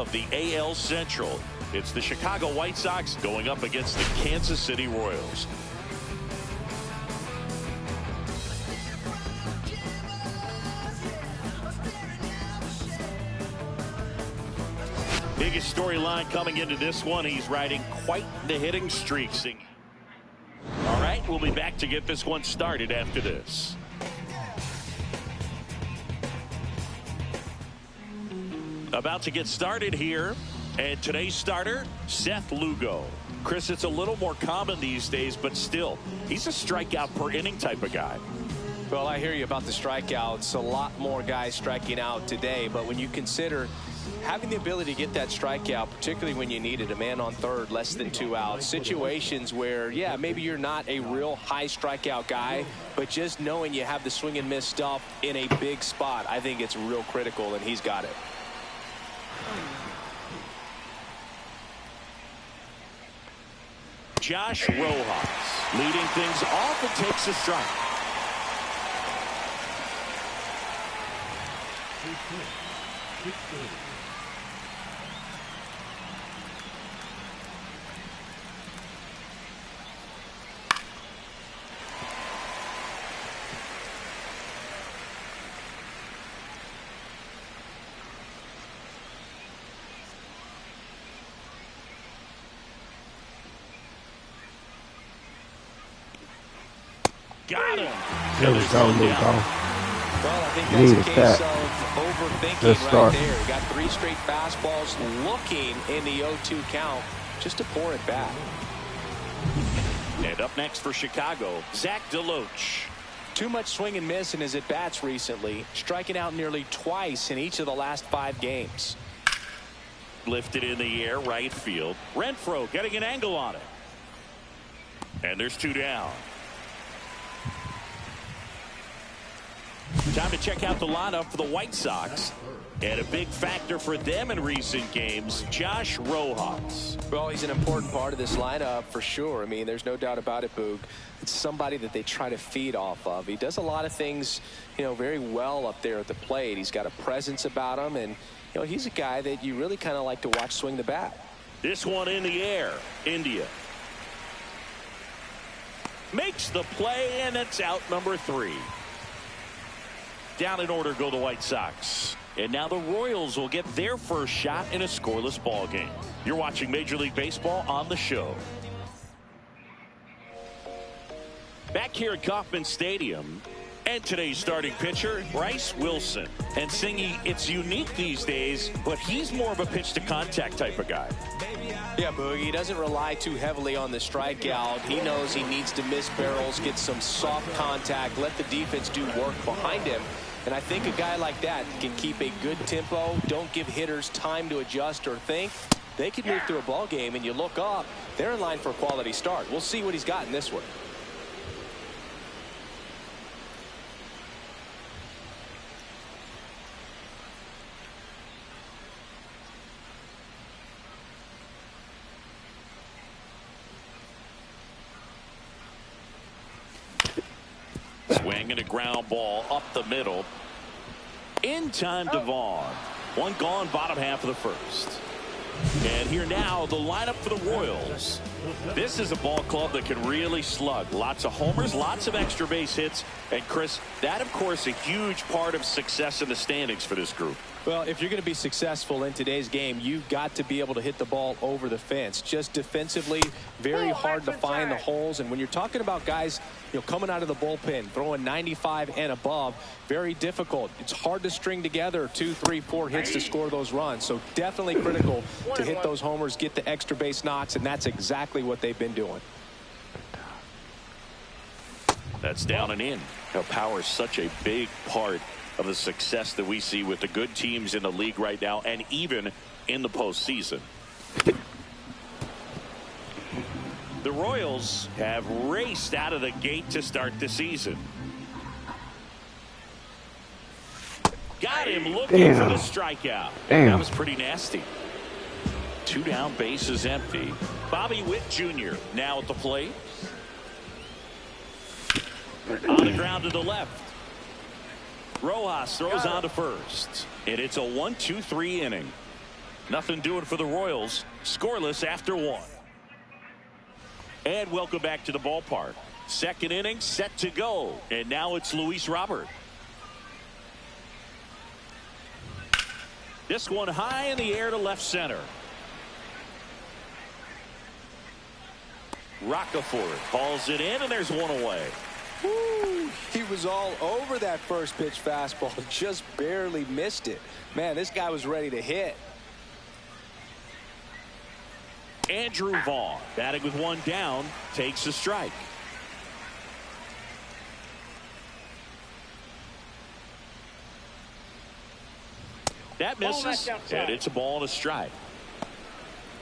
of the AL Central. It's the Chicago White Sox going up against the Kansas City Royals. Biggest storyline coming into this one, he's riding quite the hitting streak. All right, we'll be back to get this one started after this. About to get started here, and today's starter, Seth Lugo. Chris, it's a little more common these days, but still, he's a strikeout per inning type of guy. Well, I hear you about the strikeouts. A lot more guys striking out today, but when you consider having the ability to get that strikeout, particularly when you need it, a man on third, less than 2 outs, situations where, yeah, maybe you're not a real high strikeout guy, but just knowing you have the swing and miss stuff in a big spot, I think it's real critical, and he's got it. Josh Rojas leading things off and takes a strike. Got him. There we go, Lugo. Well, I think that's a case of overthinking right there. He got 3 straight fastballs looking in the 0-2 count just to pour it back. And up next for Chicago, Zach DeLoach. Too much swing and miss in his at-bats recently, striking out nearly twice in each of the last 5 games. Lifted in the air, right field. Renfroe getting an angle on it. And there's 2 down. Time to check out the lineup for the White Sox. And a big factor for them in recent games, Josh Rojas. Well, he's an important part of this lineup for sure. I mean, there's no doubt about it, Boog. It's somebody that they try to feed off of. He does a lot of things, you know, very well up there at the plate. He's got a presence about him, and, you know, he's a guy that you really kind of like to watch swing the bat. This one in the air, India. Makes the play, and it's out number 3. Down in order go the White Sox. And now the Royals will get their first shot in a scoreless ball game. You're watching Major League Baseball on the show. Back here at Kauffman Stadium, and today's starting pitcher, Bryce Wilson. And Singy, it's unique these days, but he's more of a pitch to contact type of guy. Yeah, Boogie, he doesn't rely too heavily on the strikeout. He knows he needs to miss barrels, get some soft contact, let the defense do work behind him. And I think a guy like that can keep a good tempo, don't give hitters time to adjust or think. They can move through a ball game, and you look up, they're in line for a quality start. We'll see what he's got in this one. Swing and a ground ball up the middle. In time to Vaughn. One gone, bottom half of the first. And here now, the lineup for the Royals. This is a ball club that can really slug. Lots of homers, lots of extra base hits. And Chris, that of course a huge part of success in the standings for this group. Well, if you're going to be successful in today's game, you've got to be able to hit the ball over the fence. Just defensively, very hard to find the holes. And when you're talking about guys, you know, coming out of the bullpen, throwing 95 and above, very difficult. It's hard to string together 2, 3, 4 hits to score those runs. So definitely critical to hit those homers, get the extra base knocks, and that's exactly what they've been doing. That's down and in. Now, power is such a big part of the success that we see with the good teams in the league right now, and even in the postseason. The Royals have raced out of the gate to start the season. Got him looking for the strikeout. That was pretty nasty. 2 down, bases empty. Bobby Witt Jr. now at the plate. On the ground to the left. Rojas throws on to first. And it's a 1-2-3 inning. Nothing doing for the Royals. Scoreless after 1. And welcome back to the ballpark. Second inning set to go. And now it's Luis Robert. This one high in the air to left center. Roccaforte calls it in, and there's one away. Woo, he was all over that first pitch fastball. Just barely missed it. Man, this guy was ready to hit. Andrew Vaughn, batting with one down, takes a strike. That misses, and it's a ball and a strike.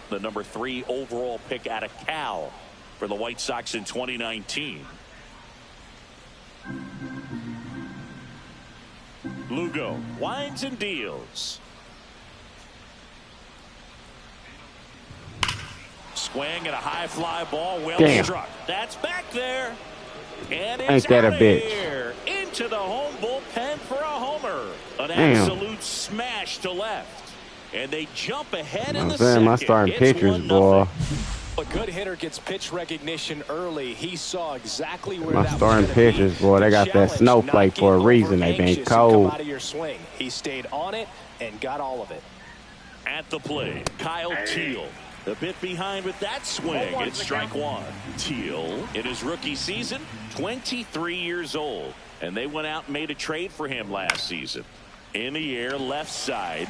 The number 3 overall pick out of Cal for the White Sox in 2019. Lugo winds and deals. Swing and a high fly ball, well struck. That's back there. And it's Ain't that a bitch? Here into the home bullpen for a homer. An absolute smash to left. And they jump ahead in the second. My starting pitchers, boy. A good hitter gets pitch recognition early. He saw exactly where my that starting was gonna pitchers, be. boy, they got that snowflake for a reason. They been cold. Out of your swing. He stayed on it and got all of it. At the plate, Kyle Teal. A bit behind with that swing. It's strike 1. Teal, in his rookie season, 23 years old. And they went out and made a trade for him last season. In the air, left side.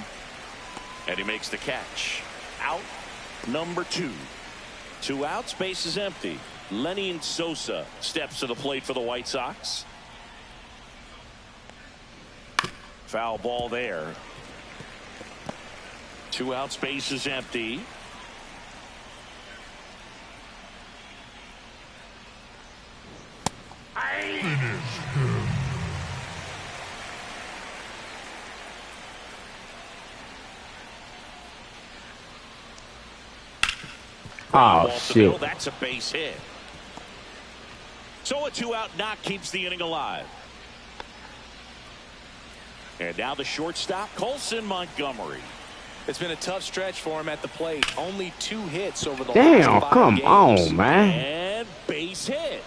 And he makes the catch. Out number 2. 2 outs, base is empty. Lenny Sosa steps to the plate for the White Sox. Foul ball there. 2 outs, base is empty. Oh, shit. That's a base hit. So a 2-out knock keeps the inning alive. And now the shortstop, Colson Montgomery. It's been a tough stretch for him at the plate. Only 2 hits over the Damn, last 5 come games. on, man. And base hit.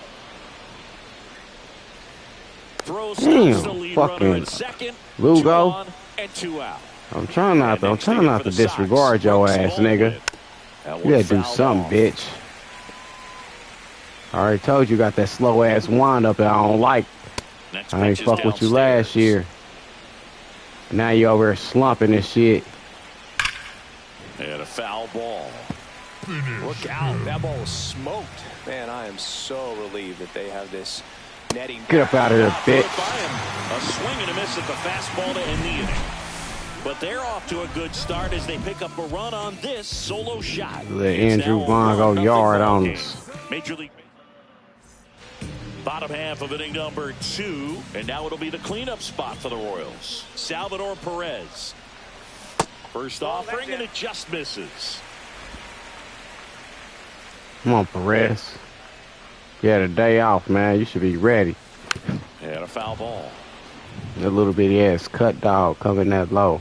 Throws the Damn, lead runner fucking in second. Lugo. 2 on and 2 out. I'm trying not to disregard your ass, nigga. You gotta do something, bitch. I already told you got that slow ass wind up that I don't like. I ain't fuck with you last year. Now you over here slumping this shit. And a foul ball. Look out. That ball was smoked. Man, I am so relieved that they have this netting. Get up out of here, bitch. A swing and a miss at the fastball to end the inning. But they're off to a good start as they pick up a run on this solo shot. Let Andrew Vaughn go yard on us. Major League. Bottom half of inning number 2. And now it'll be the cleanup spot for the Royals. Salvador Perez. First offering, and it just misses. Come on, Perez. You had a day off, man. You should be ready. And a foul ball. A little bitty ass cut dog coming that low.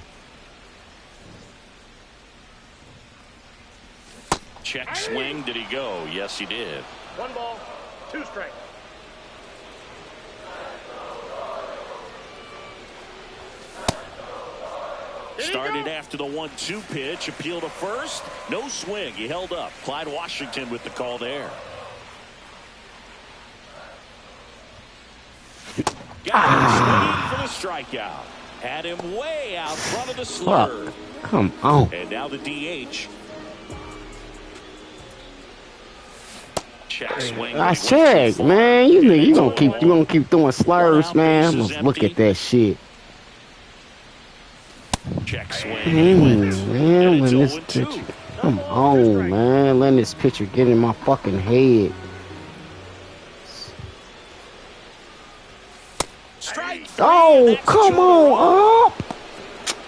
Check swing. Did he go? Yes, he did. 1 ball, 2 strikes. Started after the 1-2 pitch. Appeal to first. No swing. He held up. Clyde Washington with the call there. Got him swinging for the strikeout. Had him way out front of the slur. Fuck. Come on. And now the DH. Check swing. I checked, man. You gonna keep throwing slurs, man. Let's look at that shit. Check swing. Man, when this pitcher, come on, man. Letting this pitcher get in my fucking head. Strike. Oh, come on, up.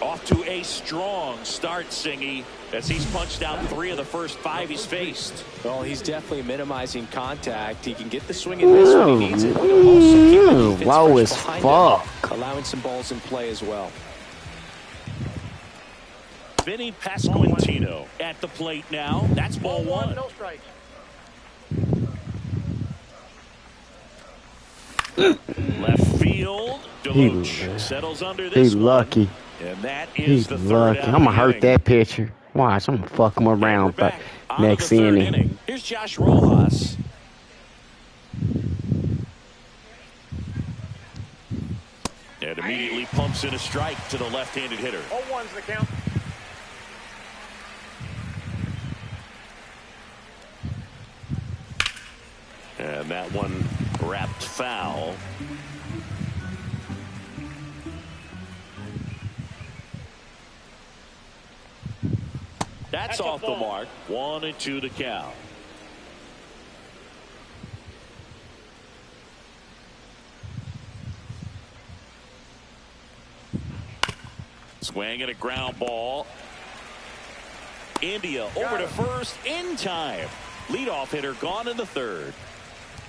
Off to a strong start, Singy, as he's punched out 3 of the first 5 he's faced. Well, he's definitely minimizing contact. He can get the swing and miss when he needs it. But he'll also keep the defense Low fresh as behind fuck. him, allowing some balls in play as well. Vinny Pasquantino at the plate now. That's ball one. No strikes. Left field. Deloach settles under this. He's lucky. And that is He's the third lucky. out I'm of going to the hurt inning. that pitcher. Watch, I'm going to fuck him around but next inning. Here's Josh Rojas. And immediately pumps in a strike to the left-handed hitter. 0-1's the count. And that one wrapped foul. That's off the mark. 1-2 to count. Swing and a ground ball. India over to first in time. Leadoff hitter gone in the third.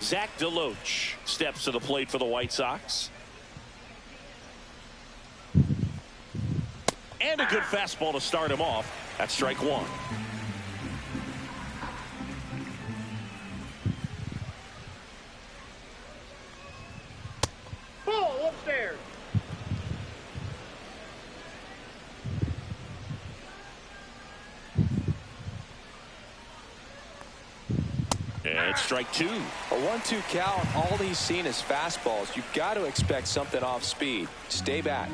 Zach Deloach steps to the plate for the White Sox. And a good fastball to start him off. That's strike one. Ball upstairs. And it's strike two. A 1-2 count. All he's seen is fastballs. You've got to expect something off speed. Stay back.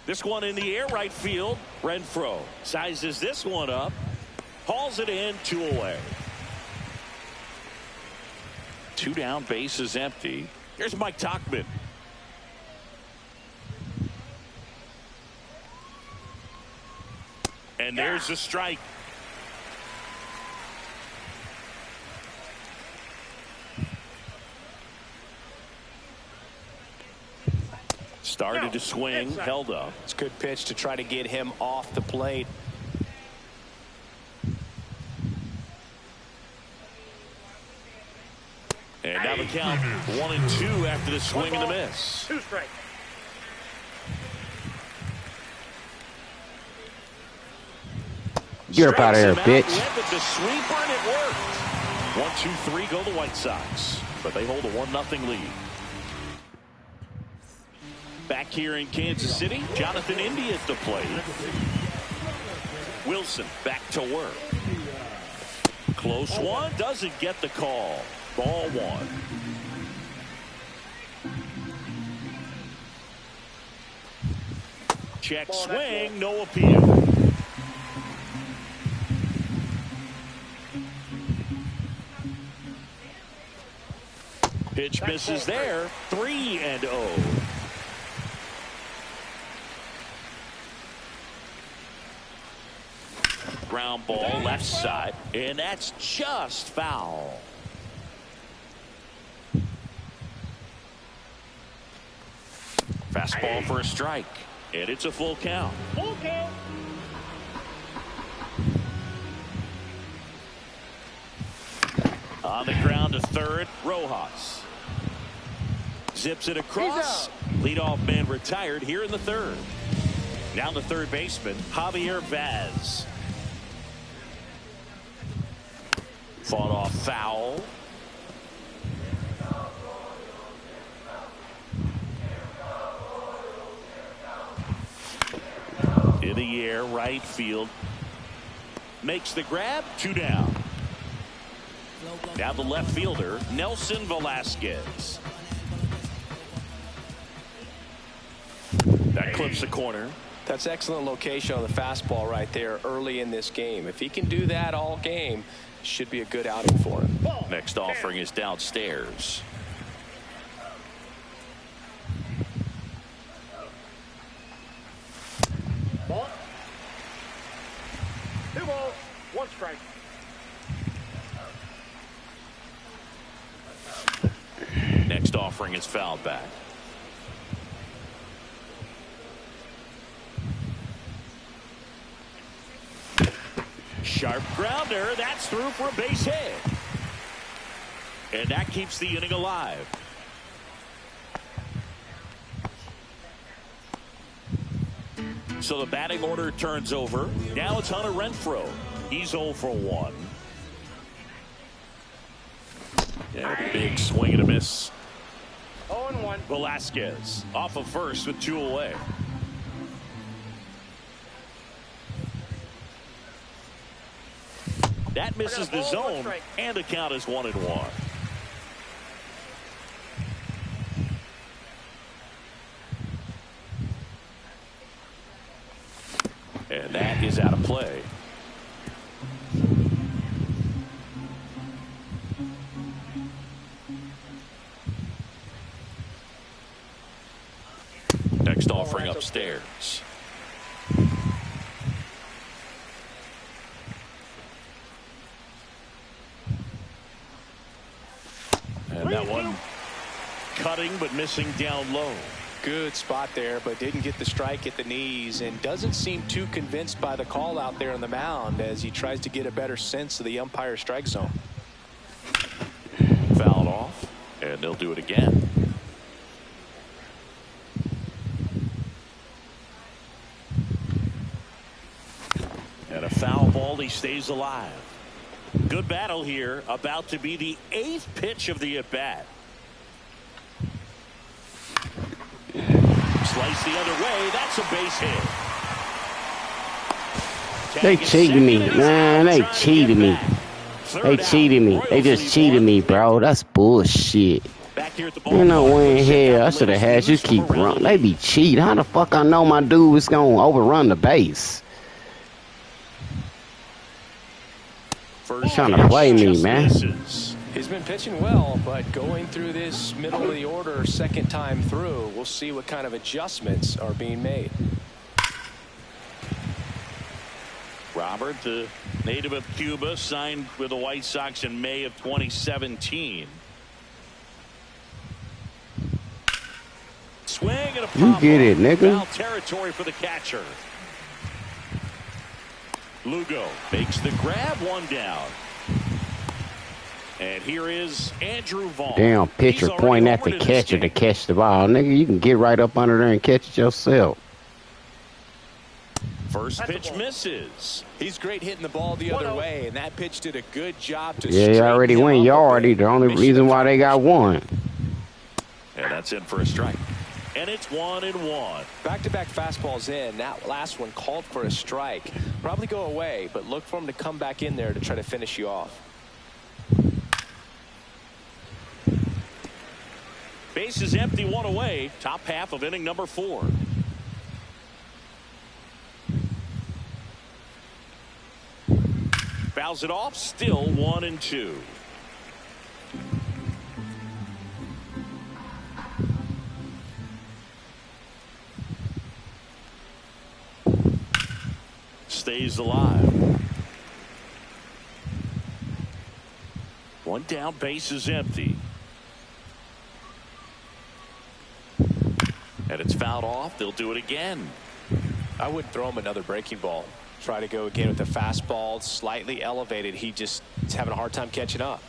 This one in the air, right field. Renfroe sizes this one up. Hauls it in, 2 away. 2 down, base is empty. Here's Mike Tauchman. And there's the strike. Started to swing, held up. It's a good pitch to try to get him off the plate. And now the count 1-2 after the swing and the miss. 2 strikes. Get up out of here, bitch. Went with the sweeper and it worked. 1-2-3 go the White Sox, but they hold a 1-0 lead. Back here in Kansas City, Jonathan India at the plate. Wilson back to work. Close one, doesn't get the call. Ball one. Check swing, no appeal. Pitch misses there. 3-0. Ground ball left side, and that's just foul. Fastball for a strike, and it's a full count. Full count. On the ground to third, Rojas. Zips it across. Leadoff man retired here in the third. Now the third baseman, Javier Vaz. Fought off foul. In the air, right field. Makes the grab, 2 down. Now the left fielder, Nelson Velasquez. That clips the corner. That's excellent location on the fastball right there early in this game. If he can do that all game, should be a good outing for him. Next offering is downstairs. Ball. 2 balls, 1 strike. Next offering is fouled back. Sharp grounder. That's through for a base hit. And that keeps the inning alive. So the batting order turns over. Now it's Hunter Renfroe. He's 0 for 1. Yeah, big swing and a miss. 0-1. Velasquez off of first with 2 away. That misses the zone, and the count is 1-1. And that is out of play. Next offering upstairs. And that one cutting but missing down low. Good spot there, but didn't get the strike at the knees and doesn't seem too convinced by the call out there on the mound as he tries to get a better sense of the umpire's strike zone. Fouled off, and they'll do it again. And a foul ball, he stays alive. Good battle here, about to be the 8th pitch of the at-bat. Slice the other way. That's a base hit. They cheated me, man. They cheated me. They cheated me. They just cheated me, bro. That's bullshit. Ain't no way in hell I should have had you keep running. They be cheating. How the fuck I know my dude was gonna overrun the base? Trying to play me, man. He's been pitching well, but going through this middle of the order second time through, we'll see what kind of adjustments are being made. Robert, the native of Cuba, signed with the White Sox in May of 2017. Swing and a pop. You get it, nigga. Foul territory for the catcher. Lugo makes the grab, one down. And here is Andrew Vaughn. Damn pitcher pointing at the catcher to catch the ball. Nigga, you can get right up under there and catch it yourself. First pitch misses. He's great hitting the ball the other way, and that pitch did a good job to Yeah, he already went yard. The only reason why they got one. And that's in for a strike. And it's 1-1. Back-to-back fastballs in. That last one called for a strike. Probably go away, but look for him to come back in there to try to finish you off. Base is empty, 1 away. Top half of inning number 4. Fouls it off. Still 1-2. Stays alive. One down, base is empty. And it's fouled off. They'll do it again. I wouldn't throw him another breaking ball. Try to go again with the fastball, slightly elevated. He just is having a hard time catching up.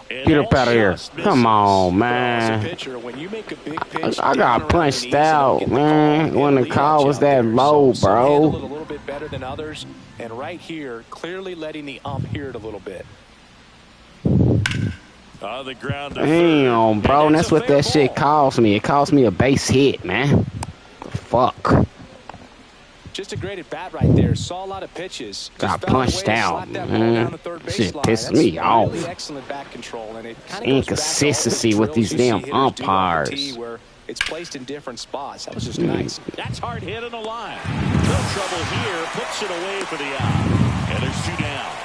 Get up out of here. Come on, man. When you make a big pitch, I got punched out, man, when the call was that low, bro. A little bit better than others. And right here, clearly letting the ump hear it a little bit. The ground. Damn, bro. And that's what that shit cost me. It cost me a base hit, man. Fuck. Just a great at bat right there. Saw a lot of pitches. Got punched out, man. Shit pisses me off. Really excellent bat control, and it kind of inconsistency with these damn umpires. Where it's placed in different spots. That was just nice. That's hard hit in the line. No trouble here. Puts it away for the out. And there's 2 down.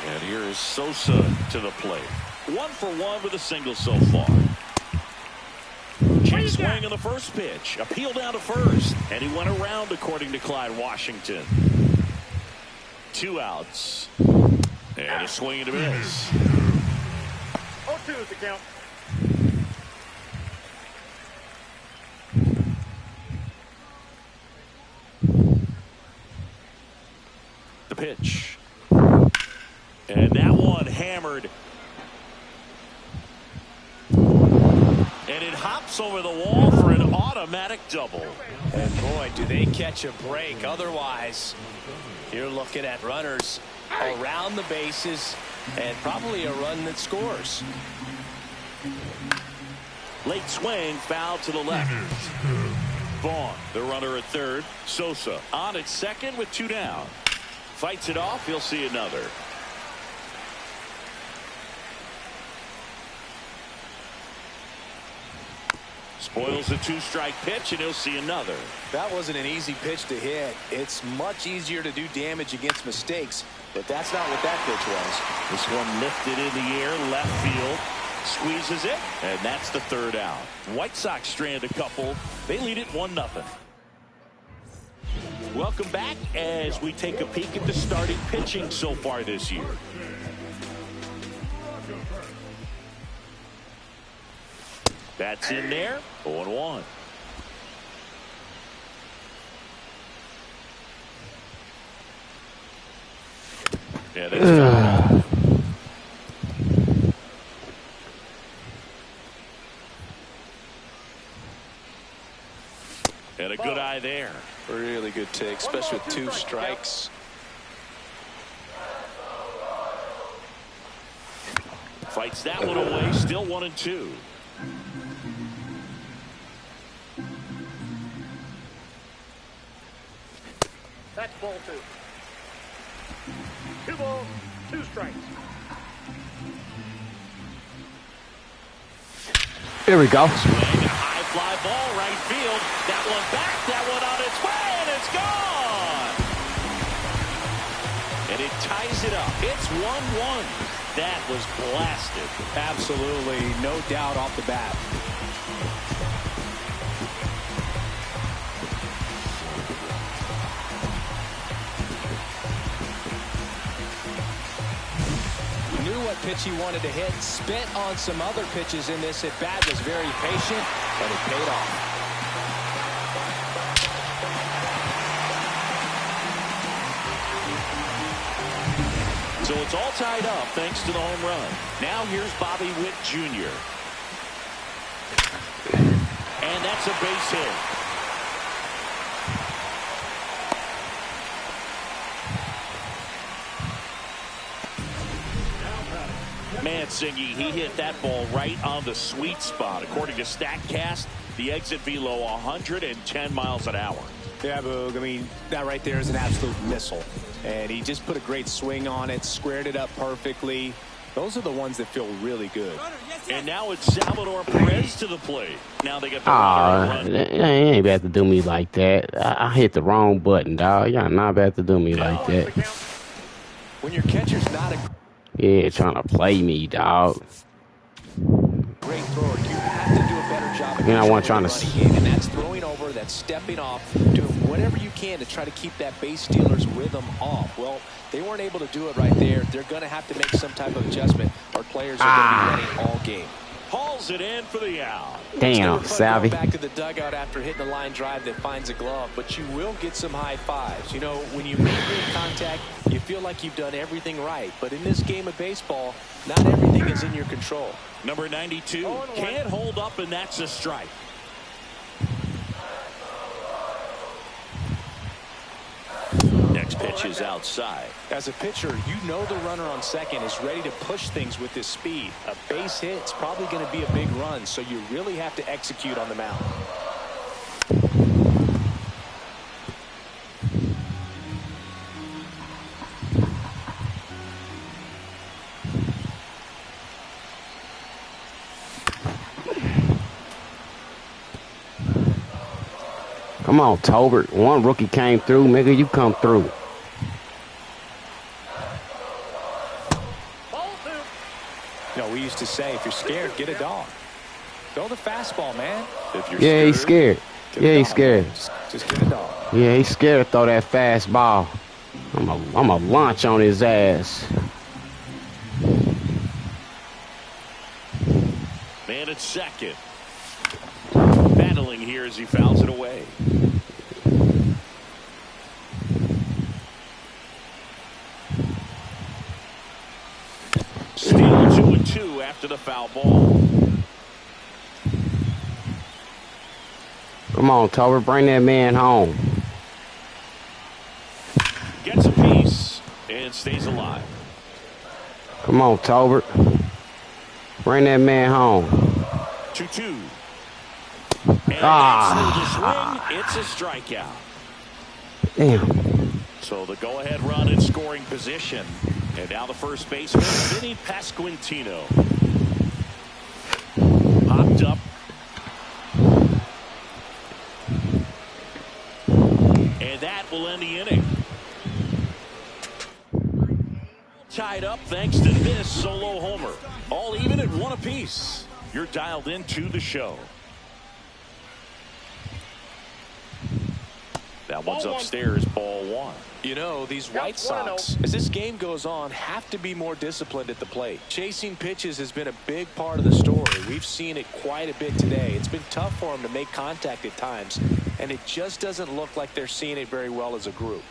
And here is Sosa to the plate. 1 for 1 with a single so far. Check swing on the first pitch. Appeal down to first. And he went around, according to Clyde Washington. 2 outs. And a swing and a miss. 0-2 is the count. The pitch. hard. And it hops over the wall for an automatic double. And boy, do they catch a break. Otherwise, you're looking at runners around the bases and probably a run that scores. Late swing, foul to the left. Vaughn, the runner at third. Sosa on at second with 2 down. Fights it off. He'll see another. Spoils the 2-strike pitch, and he'll see another. That wasn't an easy pitch to hit. It's much easier to do damage against mistakes, but that's not what that pitch was. This one lifted in the air, left field. Squeezes it, and that's the 3rd out. White Sox strand a couple. They lead it 1-0. Welcome back as we take a peek at the starting pitching so far this year. That's in there. 0-1. Yeah, that's foul. And a good eye there. Really good take, especially with 2 strikes. Fights that one away. Still 1-2. That's ball 2. 2 balls, 2 strikes. Here we go. Swing, a high fly ball, right field. That one back, that one on its way, and it's gone. And it ties it up. It's 1-1. That was blasted. Absolutely, no doubt off the bat. Knew what pitch he wanted to hit, spent on some other pitches in this at bat, was very patient, and it paid off. So it's all tied up thanks to the home run. Now here's Bobby Witt Jr. And that's a base hit. Mansingy, he hit that ball right on the sweet spot. According to StatCast, the exit velo 110 miles an hour. Yeah, Boog, I mean, that right there is an absolute missile. And he just put a great swing on it, squared it up perfectly. Those are the ones that feel really good. And now it's Salvador Perez to the plate. Now they get the run. You ain't about to do me like that. I hit the wrong button, dog. Y'all not about to do me like that. When your catcher's not a Yeah, trying to play me, dog. great thrower, you have to do a better job. You know, I wasn't trying to see it, and that's throwing over, that's stepping off, doing whatever you can to try to keep that base stealer's rhythm off. Well, they weren't able to do it right there. They're going to have to make some type of adjustment, or players are going to be running all game. Hauls it in for the out. Damn, Savvy. Back to the dugout after hitting a line drive that finds a glove, but you will get some high fives. You know, when you make good contact, you feel like you've done everything right. But in this game of baseball, not everything is in your control. Number 92 can't hold up, and that's a strike. Next pitch is outside. As a pitcher, you know the runner on second is ready to push things with his speed. A base hit, it's probably going to be a big run, so you really have to execute on the mound. Come on, Tolbert. One rookie came through. Nigga, you come through. You know, we used to say, if you're scared, get a dog. Throw the fastball, man. If you're Yeah, he's scared. Yeah, he's scared. Just get a dog. Yeah, he's scared to throw that fastball. I'm a launch on his ass. Man at second. Battling here as he fouls it away. Steal 2 after the foul ball. Come on, Tober, bring that man home. Gets a piece and stays alive. Come on, Tober. Bring that man home. 2-2. And it's a strikeout. Damn. So the go-ahead run in scoring position. And now the first baseman, Vinny Pasquantino. Popped up. And that will end the inning. Tied up thanks to this solo homer. All even at 1 apiece. You're dialed into the show. That one's upstairs, ball 1. You know, these White Sox, as this game goes on, have to be more disciplined at the plate. Chasing pitches has been a big part of the story. We've seen it quite a bit today. It's been tough for them to make contact at times, and it just doesn't look like they're seeing it very well as a group.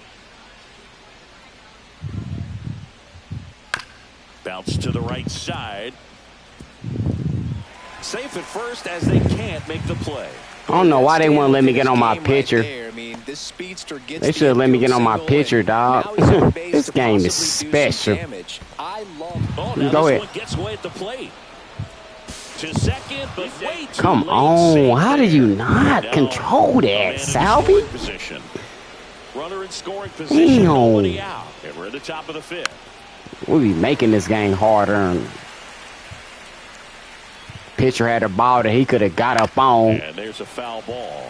Bounce to the right side. Safe at first as they can't make the play. I don't know why they wouldn't let me get on my pitcher. They should have let me get on my pitcher, dog. This game is special. Go ahead. Gets away at the plate. To second, but way too Come on. How do you not control that, Salvi? Runner in scoring position. Nobody out. And we're at the top of the 5th. We be making this game harder. Pitcher had a ball that he could have got up on. And there's a foul ball.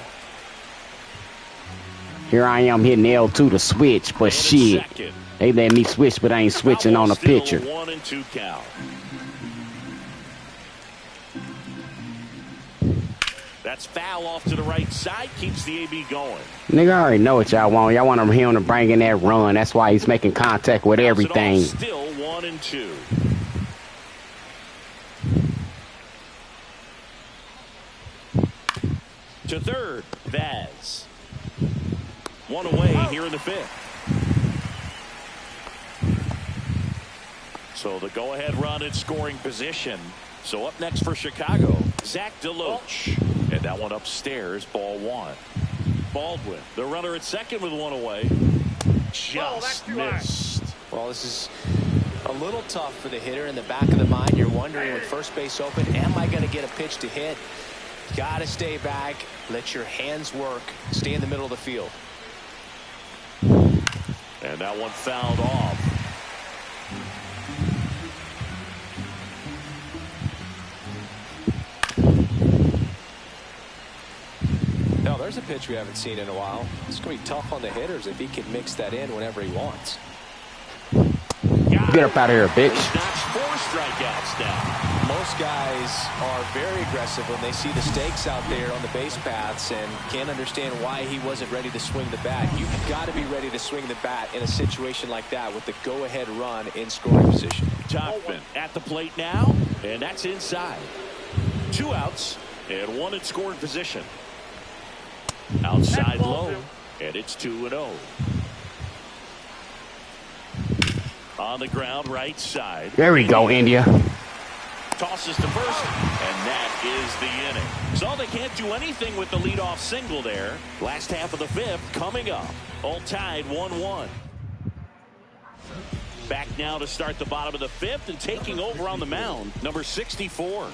Here I am hitting L2 to switch, but shit. They let me switch, but I ain't switching on the pitcher. 1-2 count. That's foul off to the right side. Keeps the AB going. Nigga, I already know what y'all want. Y'all want him to bring in that run. That's why he's making contact with everything. Still 1-2. To third, Vaz. 1 away here in the 5th. So the go-ahead run in scoring position. So up next for Chicago, Zach DeLoach. And that one upstairs, ball 1. Baldwin, the runner at second with 1 away. Just missed. Well, this is a little tough for the hitter. In the back of the mind, you're wondering with first base open, am I going to get a pitch to hit? Got to stay back. Let your hands work. Stay in the middle of the field. And that one fouled off. No, there's a pitch we haven't seen in a while. It's going to be tough on the hitters if he can mix that in whenever he wants. Get up out of here, bitch. That's 4 strikeouts now. Most guys are very aggressive when they see the stakes out there on the base paths and can't understand why he wasn't ready to swing the bat. You've got to be ready to swing the bat in a situation like that with the go-ahead run in scoring position. Topman at the plate now, and that's inside. 2 outs and 1 in scoring position. Outside low, and it's 2-0. On the ground, right side. There we go, India. Tosses to first, and that is the inning. So they can't do anything with the leadoff single there. Last half of the 5th coming up. All tied 1-1. Back now to start the bottom of the 5th and taking over on the mound, number 64.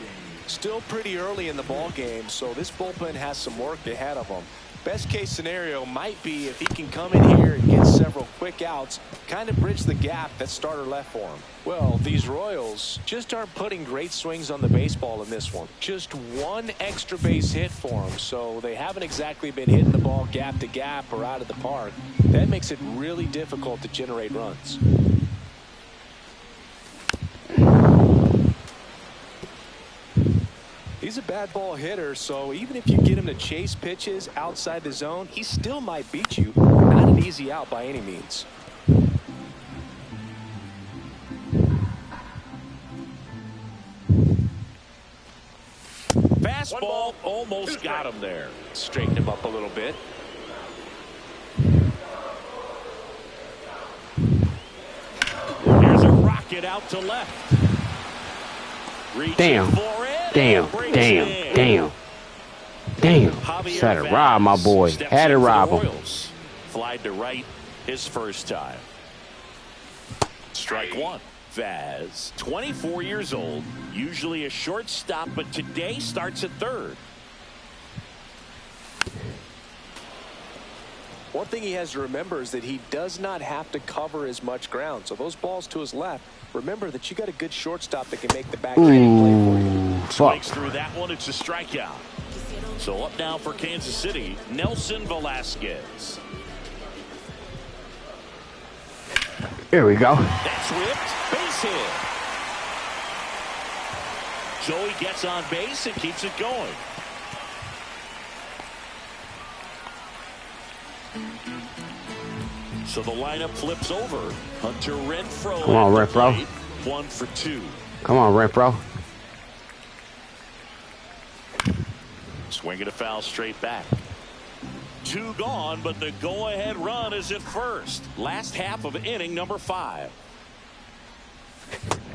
Still pretty early in the ball game, so this bullpen has some work ahead of them. Best case scenario might be if he can come in here and get several quick outs, kind of bridge the gap that starter left for him. Well, these Royals just aren't putting great swings on the baseball in this one. Just 1 extra base hit for them, so they haven't exactly been hitting the ball gap to gap or out of the park. That makes it really difficult to generate runs. He's a bad ball hitter, so even if you get him to chase pitches outside the zone, he still might beat you. Not an easy out by any means. Fastball almost got him there. Straighten him up a little bit. There's a rocket out to left. Damn. Damn. Damn. Damn. Damn. Had to rob my boy. Had to rob him. Flied to right his first time. Strike one. Vaz, 24 years old, usually a shortstop, but today starts at third. One thing he has to remember is that he does not have to cover as much ground. So those balls to his left, remember that you got a good shortstop that can make the backhand play for you. Swings through that one. It's a strikeout. So up now for Kansas City, Nelson Velasquez. Here we go. That's whipped. Base hit. Joey gets on base and keeps it going. So the lineup flips over. Hunter Renfroe. Come on, Renfroe. 1 for 2. Come on, Renfroe. Swinging a foul straight back. 2 gone, but the go-ahead run is at first. Last half of inning number 5.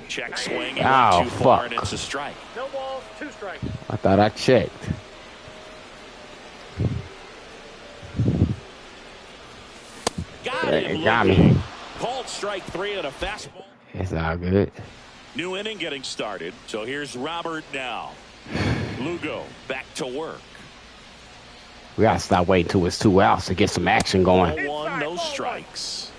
Check swing. Oh, Too far, fuck. and it's a strike. No balls, 2 strikes. I thought I checked. Got me. Called strike 3 on a fastball. It's all good. New inning getting started. So here's Robert now. Lugo back to work. We gotta stop waiting till it's 2 outs to get some action going. 0-1, no strikes.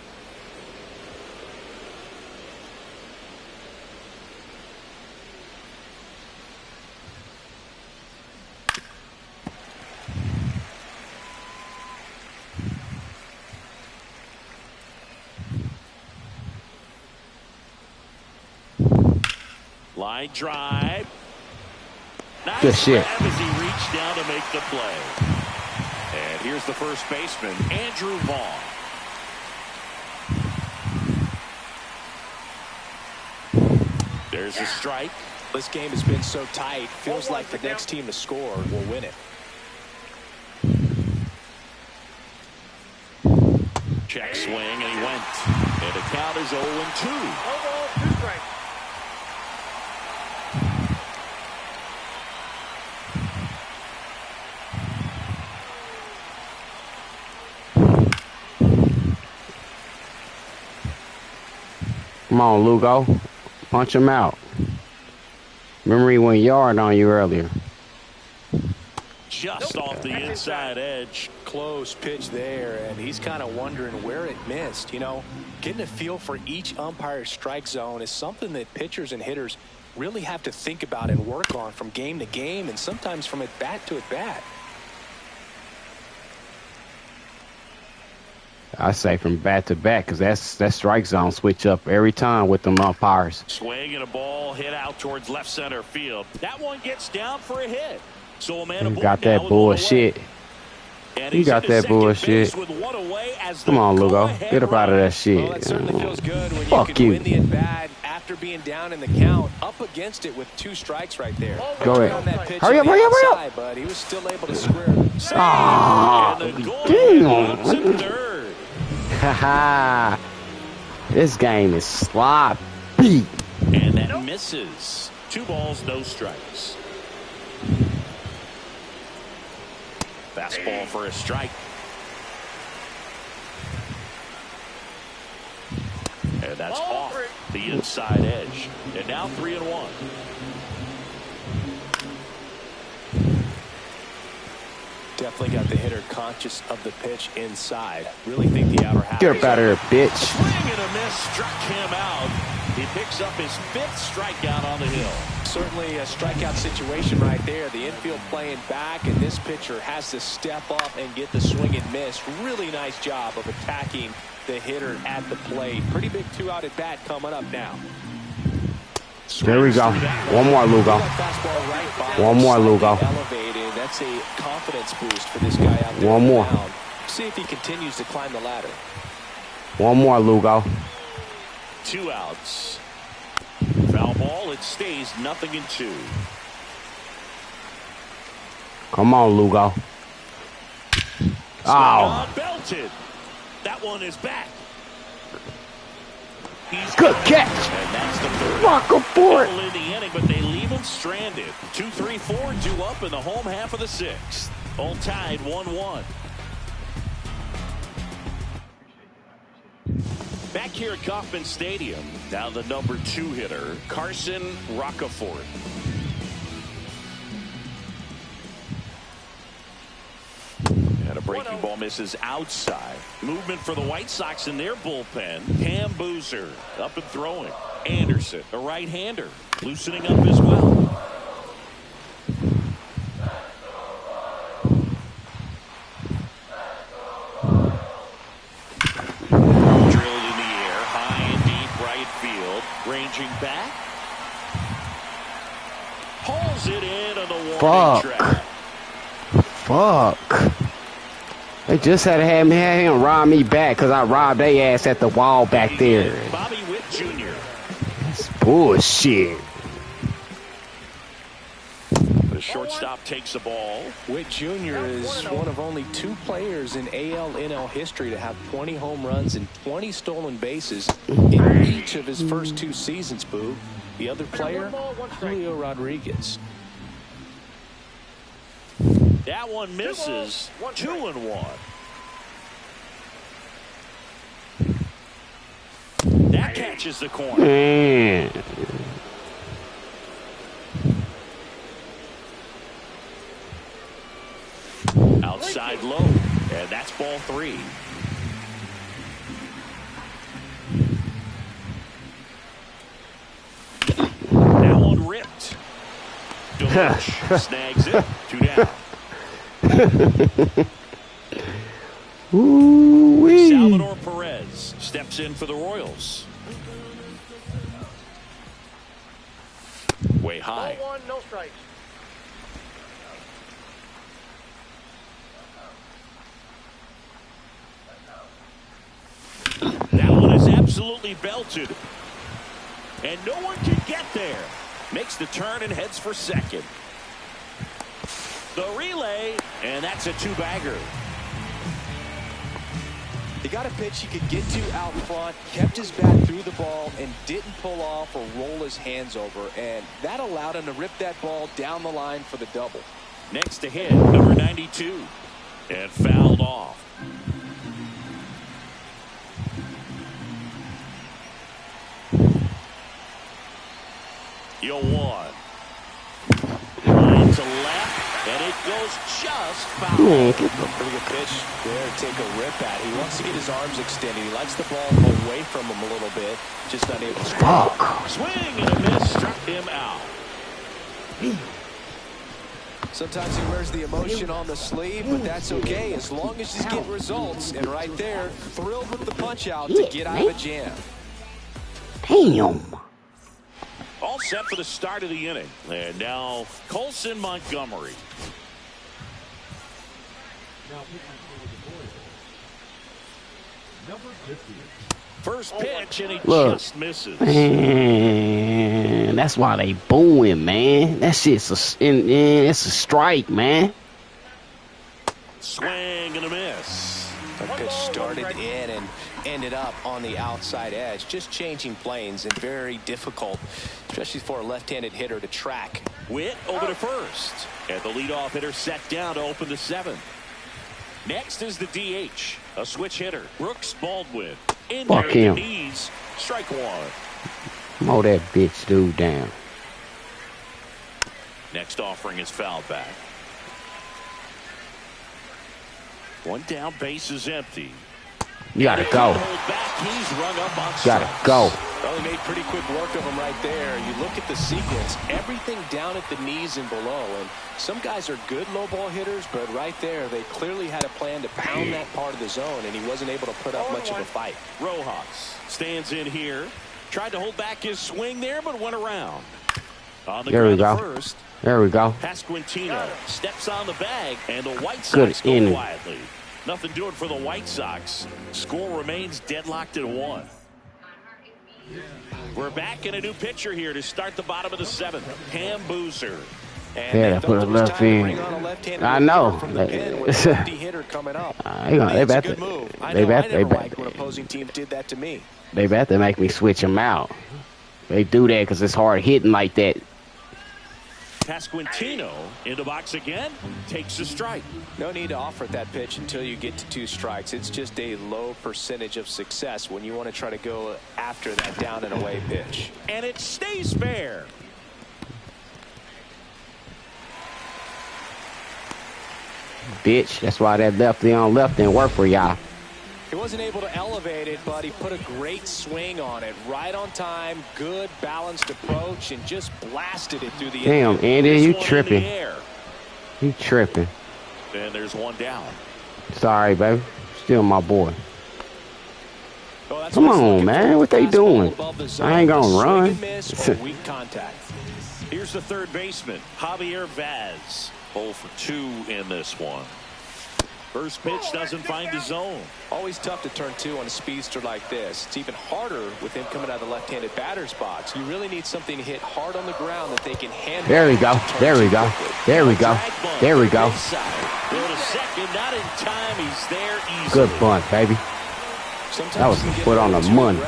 Line drive. Nice Good shit. grab as he reached down to make the play. And here's the first baseman, Andrew Vaughn. There's a strike. This game has been so tight. Feels like the next team to score will win it. Check swing, and he went. And the count is 0-2. No balls, 2 strikes. Come on, Lugo. Punch him out. Remember he went yard on you earlier. Just off the inside edge. Close pitch there, and he's kind of wondering where it missed. You know, getting a feel for each umpire's strike zone is something that pitchers and hitters really have to think about and work on from game to game, and sometimes from at bat to at bat. I say from bat to bat because that strike zone switch up every time with them umpires. Swing and a ball hit out towards left center field. That one gets down for a hit. So a man You aboard got now that with bullshit. You got that bullshit. Come on, Lugo. Get up out of that shit. Well, that certainly feels good when Fuck you can you. win the at-bat after being down in the count, up against it with 2 strikes right there. Go ahead. On that pitch Hurry on up, the hurry up, hurry up. outside, but he was still able to square. Ah, And the goal runs at third. haha. This game is sloppy. And that misses. 2 balls, no strikes. Fastball for a strike. And that's off the inside edge. And now 3-1. Definitely got the hitter conscious of the pitch inside. Really think the outer half. Get up out of here, bitch. Swing and a miss struck him out. He picks up his 5th strikeout on the hill. Certainly a strikeout situation right there. The infield playing back, and this pitcher has to step up and get the swing and miss. Really nice job of attacking the hitter at the plate. Pretty big 2-out at bat coming up now. There we go. One more, Lugo. One more, Lugo. Elevated. That's a confidence boost for this guy out there. One more. See if he continues to climb the ladder. One more, Lugo. 2 outs. Foul ball. It stays 0-2. Come on, Lugo. Oh. Belted. That one is back. Good catch. And that's the third. Walker for it. In the inning, but they leave him stranded. 2, 3, 4 due up in the home half of the sixth. All tied 1-1. Back here at Kauffman Stadium, now the number 2 hitter, Carson Rocafort. And a breaking ball misses outside. Movement for the White Sox in their bullpen. Cam Boozer up and throwing. Anderson, a right-hander, loosening up as well. Drilled in the air, high and deep right field. Ranging back. Pulls it in on the warning track. Fuck. They just had him rob me back because I robbed their ass at the wall back there. Bobby Witt Jr. That's bullshit. The shortstop takes the ball. Witt Jr. is one of only 2 players in AL/NL history to have 20 home runs and 20 stolen bases in each of his first 2 seasons, Boo. The other player, Julio Rodriguez. That one misses. 2-1. That catches the corner. Man. Outside low. And that's ball 3. That one ripped. Deloach snags it. 2 down. Ooh-wee. Salvador Perez steps in for the Royals. Way high. Ball 1, no strikes. That one is absolutely belted. And no one can get there. Makes the turn and heads for second. The relay, and that's a 2-bagger. He got a pitch he could get to out front, kept his bat through the ball, and didn't pull off or roll his hands over. And that allowed him to rip that ball down the line for the double. Next to hit, number 92. And fouled off. Yo, 1. Line to left. And it goes just foul. Pretty good pitch there to take a rip at. He wants to get his arms extended. He likes the ball away from him a little bit. Just not able to Fuck. swing and a miss. Struck him out. Sometimes he wears the emotion on the sleeve, but that's okay as long as he's getting results. And right there, thrilled with the punch out to get out of a jam. Damn. All set for the start of the inning. And now Colson Montgomery. First pitch, and he just misses. Man, that's why they booing, man. That shit's it's a strike, man. Swing and a miss. That pitch started in and ended up on the outside edge, just changing planes, and very difficult, especially for a left-handed hitter to track. Witt over to first, and the leadoff hitter set down to open the 7th. Next is the DH, a switch hitter, Brooks Baldwin. In Fuck there him. the knees, strike 1. Mow that bitch dude down. Next offering is fouled back. 1 down, base is empty. You gotta go. He's rung up on Gotta strikes. go. Well, he made pretty quick work of him right there. You look at the sequence, everything down at the knees and below. And some guys are good low ball hitters, but right there, they clearly had a plan to pound that part of the zone, and he wasn't able to put up much of a fight. Rojas stands in here. Tried to hold back his swing there, but went around. On the There we ground go. first. There we go. Pasquantino steps on the bag, and the White Good Sox go inning. quietly. Nothing doing for the White Sox. Score remains deadlocked at 1. We're back in a new pitcher here to start the bottom of the 7th. Cam Boozer. There, put a left in. I know. They bet when opposing teams did that to me. They bet to make me switch them out. They do that because it's hard hitting like that. Pasquantino in the box again, takes a strike. No need to offer that pitch until you get to 2 strikes. It's just a low percentage of success when you want to try to go after that down and away pitch. And it stays fair. Bitch, that's why that lefty on left didn't work for y'all. He wasn't able to elevate it, but he put a great swing on it. Right on time, good balanced approach, and just blasted it through the Damn, Andy, you tripping. You tripping. And there's one down. Sorry, baby. Still my boy. Oh, come on, man. What they doing? I ain't gonna run. Weak contact. Here's the third baseman, Javier Vaz. 0 for 2 in this one. First pitch doesn't find the zone. Always tough to turn 2 on a speedster like this. It's even harder with him coming out of the left-handed batter's box. You really need something to hit hard on the ground that they can handle. There we go. There we go. There we go. There we go. Go to second, not in time. He's there easily. Good bunt, baby. That was a foot on the money.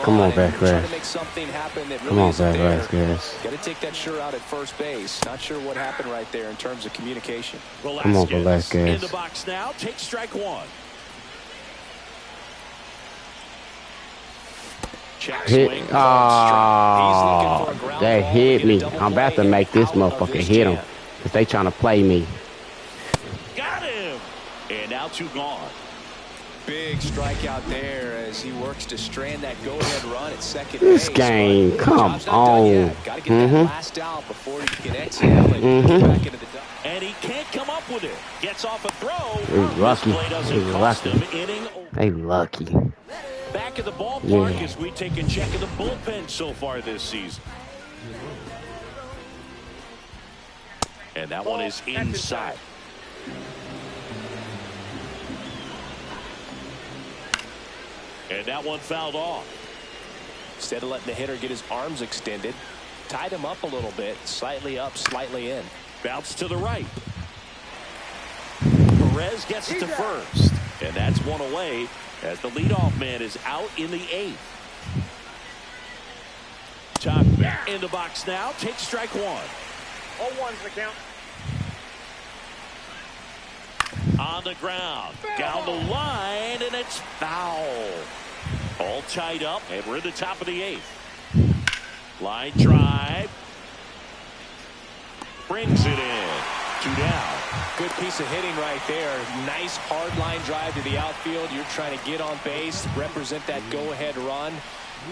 Come on, Vasquez. Come on, Vasquez. Got to take that shirt out at first base. Not sure what happened right there in terms of communication. Come on, Vasquez. In the box now. Take strike 1. Hit. Oh, they hit me. I'm about to make this motherfucker hit him because they trying to play me. Got him. And now 2 gone. Big strikeout there as he works to strand that go-ahead run at second this base. Game, come on. Got to get that last out before he can exhale and get back into the duck. And he can't come up with it. Gets off a throw. He's lucky. He's lucky. They lucky. Back at the ballpark as we take a check of the bullpen so far this season. And that one is inside. And that one fouled off. Instead of letting the hitter get his arms extended, tied him up a little bit, slightly up, slightly in. Bounce to the right. Perez gets it to first. And that's one away as the leadoff man is out in the 8th. Tuck in the box now. Take strike 1. 0-1's the count. On the ground. Down the line, and it's foul. All tied up, and we're at the top of the 8th. Line drive. Brings it in. 2 down. Good piece of hitting right there. Nice hard line drive to the outfield. You're trying to get on base, represent that go-ahead run.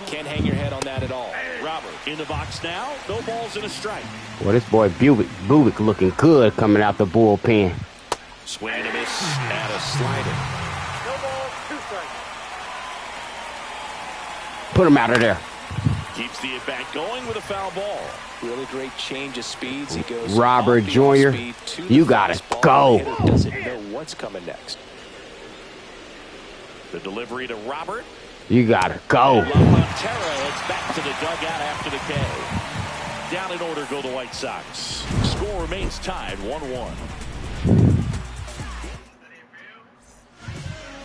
Can't hang your head on that at all. Robert in the box now. No balls and a strike. Well, this boy Buick looking good coming out the bullpen. Swing and a miss and a slider. No balls, 2 strikes. Put him out of there. Keeps the at-bat going with a foul ball. Really great change of speeds. He goes Robert Jr., you gotta go. Doesn't know what's coming next. The delivery to Robert. You gotta go. Montero heads back to the dugout after the K. Down in order go the White Sox. Score remains tied 1-1.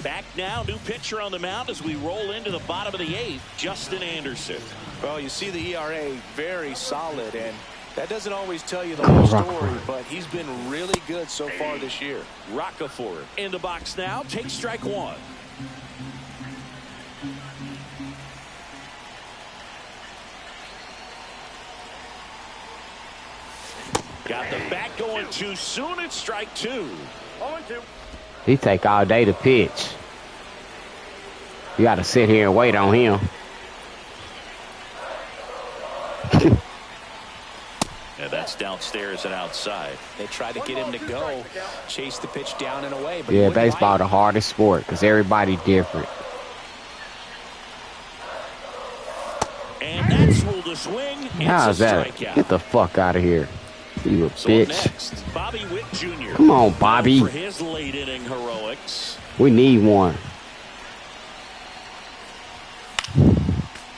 Back now, new pitcher on the mound as we roll into the bottom of the 8th, Justin Anderson. Well, you see the ERA very solid, and that doesn't always tell you the whole story, but he's been really good so far this year. Rockefeller in the box now, takes strike 1. Got the bat going too soon. It's strike 2. 0-2. He take all day to pitch. You got to sit here and wait on him. And that's downstairs and outside. They tried to get him to go, chase the pitch down and away. But yeah, baseball the hardest sport because everybody different. And that's ruled a swing. How's that? Get the fuck out of here. You a bitch. Next, Bobby Witt Jr. Come on, Bobby. For his late inning heroics. We need one.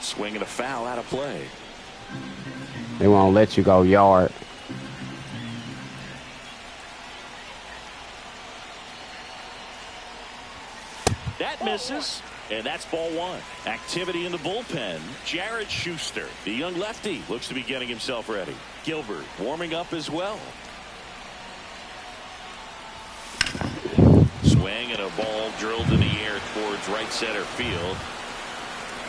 Swing and a foul out of play. They won't let you go yard. That misses, and that's ball one. Activity in the bullpen. Jared Schuster, the young lefty, looks to be getting himself ready. Gilbert warming up as well. Swing and a ball drilled in the air towards right center field.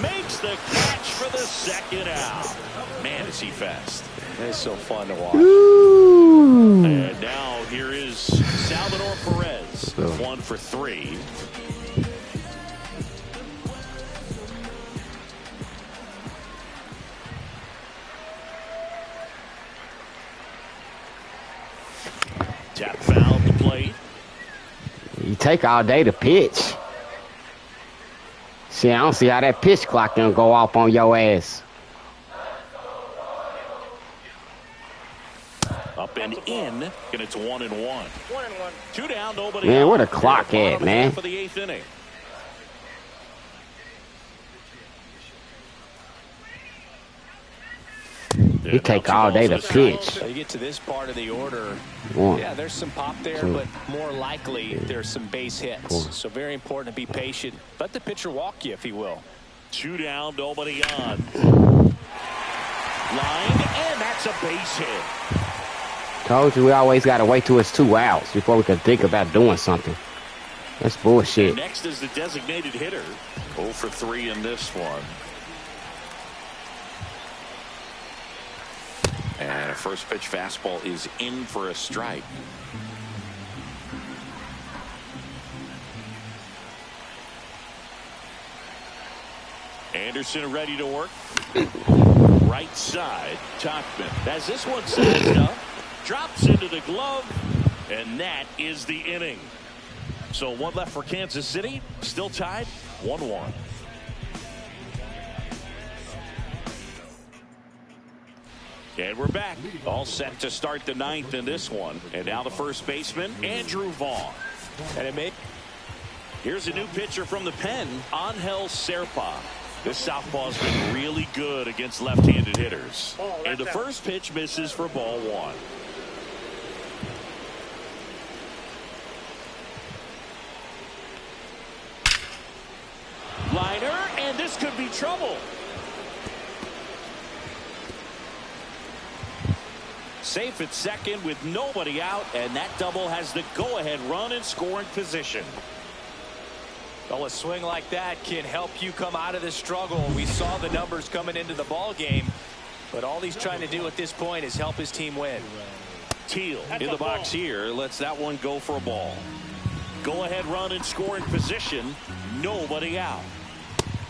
Makes the catch for the second out. Man, is he fast. It's so fun to watch. Ooh. And now here is Salvador Perez. 1 for 3. Tap foul to plate. You take all day to pitch. See, I don't see how that pitch clock gonna go off on your ass. Up and in, and it's 1-1. 1-1. 2 down, nobody Man, out. where the clock at, man? For the 8th inning. You take all day to pitch. You get to this part of the order. 1, Yeah, there's some pop there, 2, but more likely there's some base hits. 4. So very important to be patient. Let the pitcher walk you, if he will. 2 down, nobody on. Line, and that's a base hit. Told you we always gotta wait till it's 2 outs before we can think about doing something. That's bullshit. Next is the designated hitter. 0 for 3 in this one. And a first pitch fastball is in for a strike. Anderson ready to work. Right side, Tachman. As this one sized up, drops into the glove, and that is the inning. So 1 left for Kansas City, still tied 1-1. And we're back. All set to start the 9th in this one. And now the first baseman, Andrew Vaughn. And it may. Here's a new pitcher from the pen, Angel Serpa. This southpaw's been really good against left-handed hitters. And the first pitch misses for ball 1. Liner, and this could be trouble. Safe at second with nobody out, and that double has the go-ahead run in scoring position. Well, a swing like that can help you come out of this struggle. We saw the numbers coming into the ball game, but all he's trying to do at this point is help his team win. Teal in the box here lets that one go for a ball. Go-ahead run in scoring position, nobody out.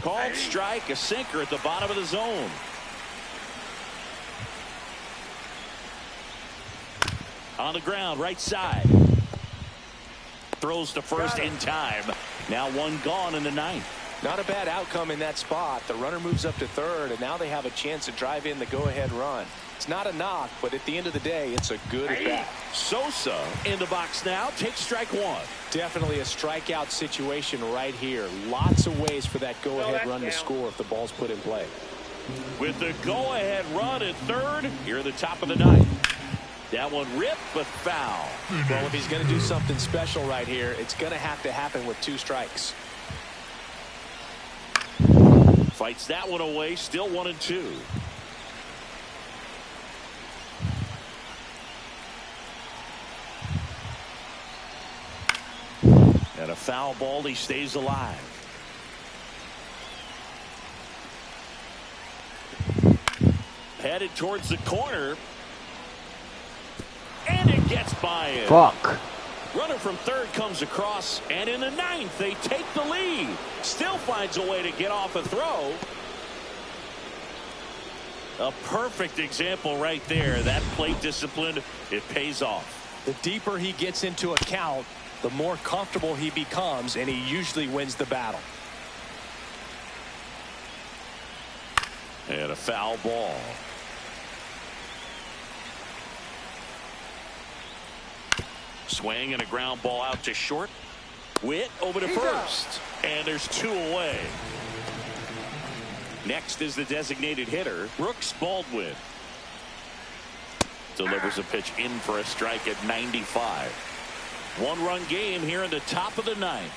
Called strike, a sinker at the bottom of the zone. On the ground, right side. Throws to first in time. Now 1 gone in the 9th. Not a bad outcome in that spot. The runner moves up to third, and now they have a chance to drive in the go-ahead run. It's not a knock, but at the end of the day, it's a good at-bat. Sosa in the box now. Takes strike 1. Definitely a strikeout situation right here. Lots of ways for that go-ahead run to score if the ball's put in play. With the go-ahead run at third, here at the top of the 9th. That one ripped, but foul. Well, if he's going to do something special right here, it's going to happen with 2 strikes. Fights that one away, still 1-2. And a foul ball, he stays alive. Headed towards the corner. And it gets by him. Fuck. Runner from third comes across, and in the 9th, they take the lead. Still finds a way to get off a throw. A perfect example right there. That plate discipline, it pays off. The deeper he gets into a count, the more comfortable he becomes, and he usually wins the battle. And a foul ball. Swing and a ground ball out to short. Witt over to first. And there's 2 away. Next is the designated hitter, Brooks Baldwin. delivers a pitch in for a strike at 95. One-run game here in the top of the ninth.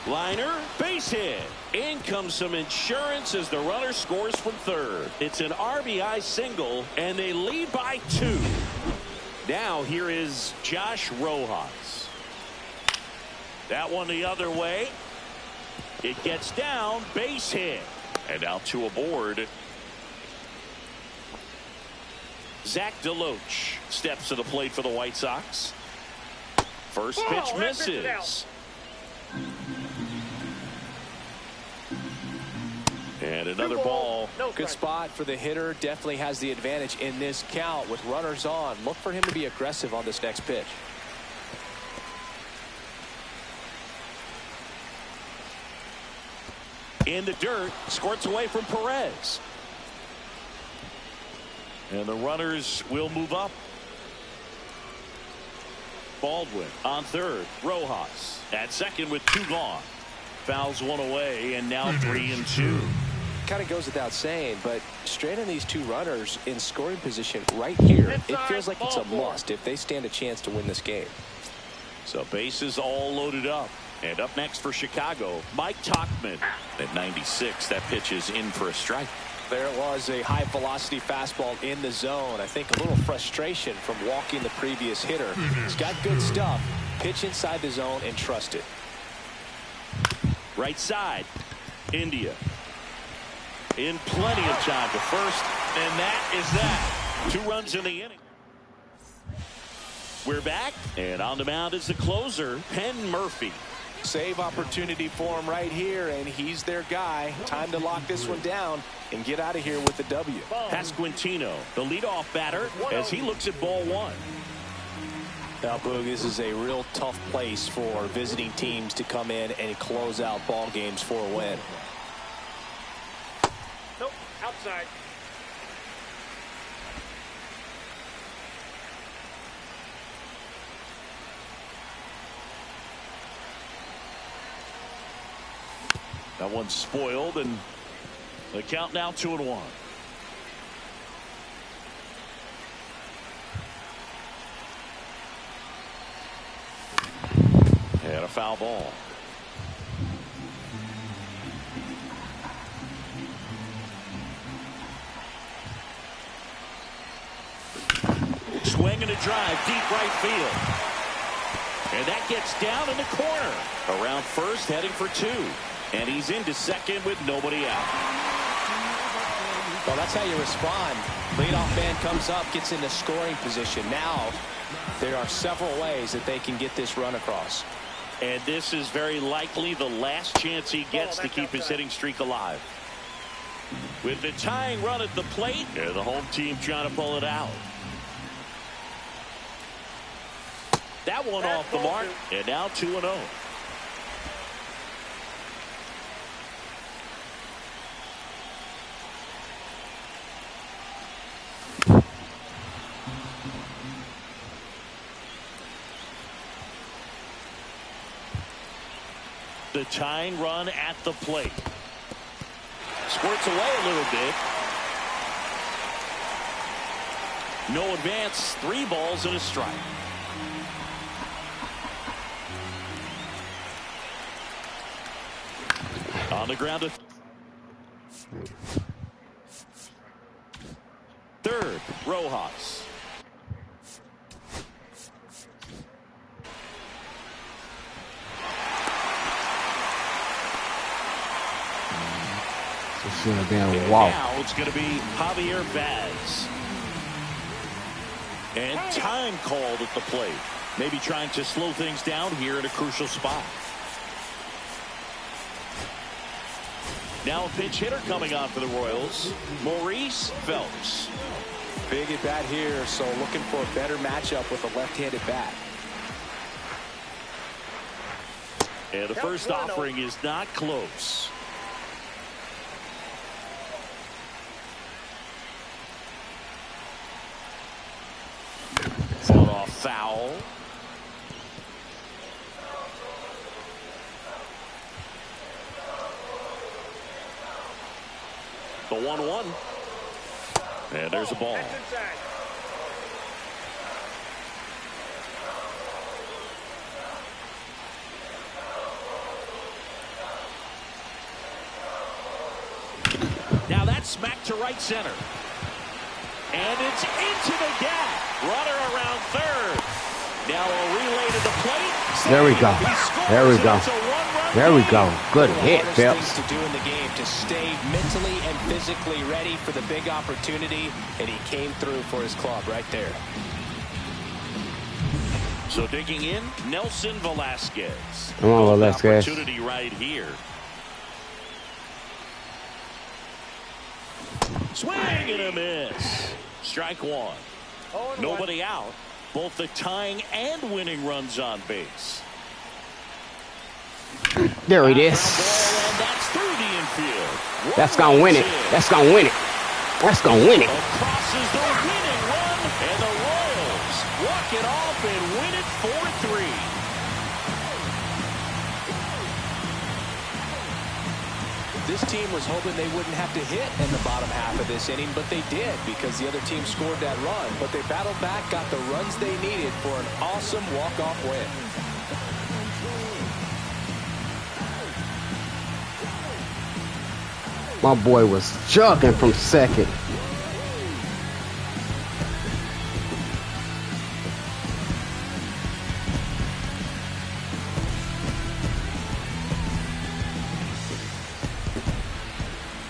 Liner, base hit. In comes some insurance as the runner scores from third. It's an RBI single, and they lead by 2. Now here is Josh Rojas. That one the other way. It gets down, base hit. And now 2 aboard. Zach DeLoach steps to the plate for the White Sox. First pitch misses. And another ball. Good spot for the hitter. Definitely has the advantage in this count with runners on. Look for him to be aggressive on this next pitch. In the dirt, squirts away from Perez. And the runners will move up. Baldwin on third. Rojas at second with 2 gone. Fouls 1 away, and now 3-2. Kind of goes without saying, but straight on these 2 runners in scoring position right here, it feels like it's a must if they stand a chance to win this game. So bases all loaded up. And up next for Chicago, Mike Tauchman at 96. That pitch is in for a strike. There was a high velocity fastball in the zone. I think a little frustration from walking the previous hitter. He's got good stuff. Pitch inside the zone and trust it. Right side, India. In plenty of time to first, and that is that. 2 runs in the inning. We're back, and on the mound is the closer, Penn Murphy. Save opportunity for him right here, and he's their guy. Time to lock this one down and get out of here with the W. Pasquantino, the leadoff batter, as he looks at ball 1. Now, Boog, this is a real tough place for visiting teams to come in and close out ball games for a win. Nope, outside. That one's spoiled, and the count now 2-1. And a foul ball. Swing and a drive, deep right field. And that gets down in the corner. Around first, heading for 2. And he's into second with nobody out. Well, that's how you respond. Leadoff man comes up, gets into scoring position. Now, there are several ways that they can get this run across. And this is very likely the last chance he gets to keep his hitting streak alive. With the tying run at the plate, and the home team trying to pull it out. That one off the mark, and now 2-0. The tying run at the plate. Squirts away a little bit. No advance. 3 balls and a strike. On the ground to third. Rojas. Now it's going to be Javier Vaz. And time called at the plate. Maybe trying to slow things down here in a crucial spot. Now a pinch hitter coming on for the Royals, Maurice Phelps. Big at bat here, so looking for a better matchup with a left-handed bat. And the first offering is not close. Off foul. The 1-1. And there's a ball. smack to right center. And it's into the gap. Runner around third. Now a relay to the plate. There we go. There we go. There we go. Good hit, Phelps. To do in the game to stay mentally and physically ready for the big opportunity, and he came through for his club right there. So digging in, Nelson Velasquez. Come on, Velasquez. Opportunity right here. Swing and a miss. Strike one. Nobody out. Both the tying and winning runs on base. There it is. And that's through the infield. That's going to win it. That's going to win it. That's going to win it. Crosses the winning run, and the Royals walk it off and win it 4-3. This team was hoping they wouldn't have to hit in the bottom half of this inning, but they did because the other team scored that run. But they battled back, got the runs they needed for an awesome walk-off win. My boy was jogging from second.